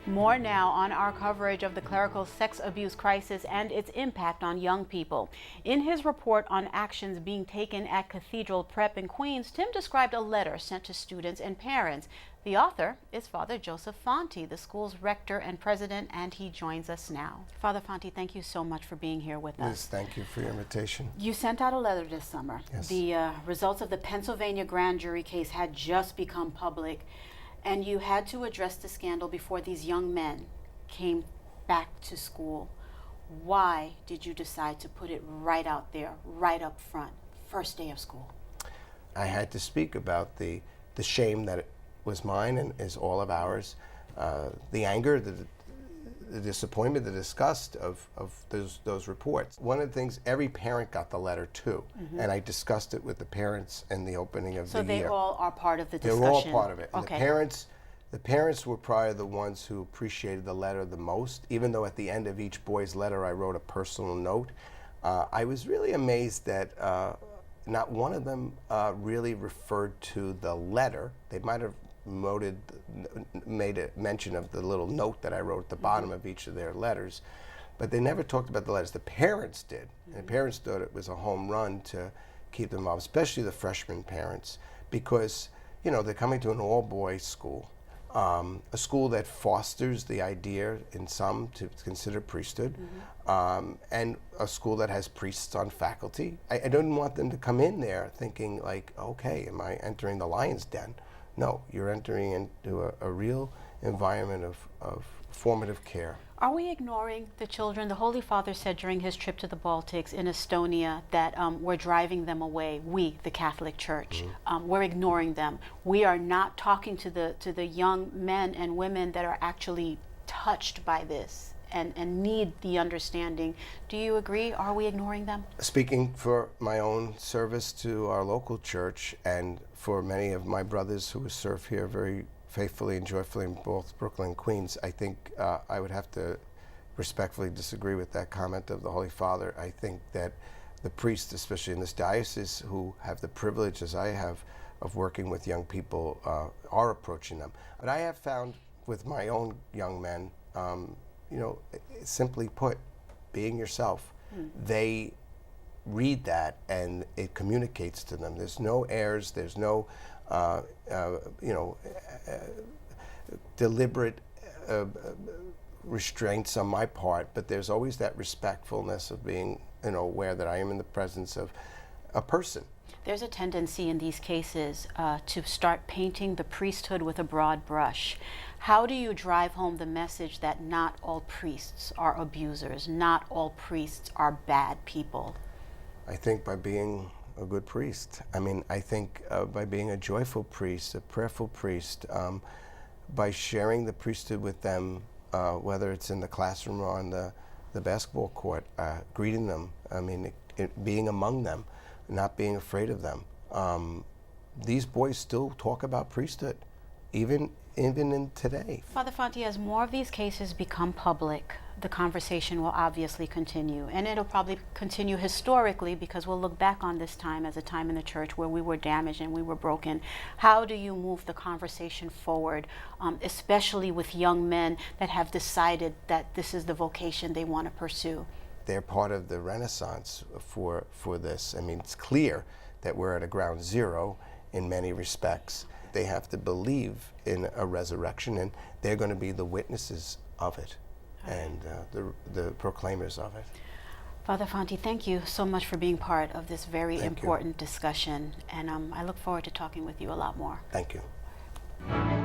More now on our coverage of the clerical sex abuse crisis and its impact on young people. In his report on actions being taken at Cathedral Prep in Queens, Tim described a letter sent to students and parents. The author is Father Joseph Fonti, the school's rector and president, and he joins us now. Father Fonti, thank you so much for being here with us. Liz, thank you for your invitation. You sent out a letter this summer. Yes. The results of the Pennsylvania grand jury case had just become public, and you had to address the scandal before these young men came back to school. Why did you decide to put it right out there, right up front, first day of school? I had to speak about the shame that it was mine and is all of ours, the anger, the disappointment, the disgust of those reports. One of the things, every parent got the letter too, and I discussed it with the parents in the opening of the year. So they all are part of the discussion? They're all part of it. And okay. The parents were probably the ones who appreciated the letter the most, even though at the end of each boy's letter I wrote a personal note. I was really amazed that not one of them really referred to the letter. They might have made a mention of the little note that I wrote at the bottom of each of their letters, but they never talked about the letters. The parents did, and the parents thought it was a home run to keep them involved, especially the freshman parents, because they're coming to an all-boys school, a school that fosters the idea in some to consider priesthood, and a school that has priests on faculty. I didn't want them to come in there thinking like, okay, am I entering the lion's den? No, you're entering into a real environment of formative care. Are we ignoring the children? The Holy Father said during his trip to the Baltics in Estonia that we're driving them away. We, the Catholic Church, we're ignoring them. We are not talking to the young men and women that are actually touched by this and need the understanding. Do you agree? Are we ignoring them? Speaking for my own service to our local church and for many of my brothers who serve here very faithfully and joyfully in both Brooklyn and Queens, I think I would have to respectfully disagree with that comment of the Holy Father. I think that the priests, especially in this diocese, who have the privilege, as I have, of working with young people, are approaching them. But I have found with my own young men, simply put, being yourself, they read that and it communicates to them. There's no airs, there's no deliberate restraints on my part, but there's always that respectfulness of being aware that I am in the presence of a person. There's a tendency in these cases to start painting the priesthood with a broad brush. How do you drive home the message that not all priests are abusers, not all priests are bad people? I think by being a good priest. I think by being a joyful priest, a prayerful priest, by sharing the priesthood with them, whether it's in the classroom or on the basketball court, greeting them, being among them, not being afraid of them. These boys still talk about priesthood, even in today. Father Fonti, as more of these cases become public, the conversation will obviously continue, and it'll probably continue historically because we'll look back on this time as a time in the church where we were damaged and we were broken. How do you move the conversation forward, especially with young men that have decided that this is the vocation they want to pursue? They're part of the Renaissance for this. It's clear that we're at a ground zero in many respects. They have to believe in a resurrection, and they're going to be the witnesses of it and the proclaimers of it. Father Fonti, thank you so much for being part of this very important discussion, and I look forward to talking with you a lot more. Thank you.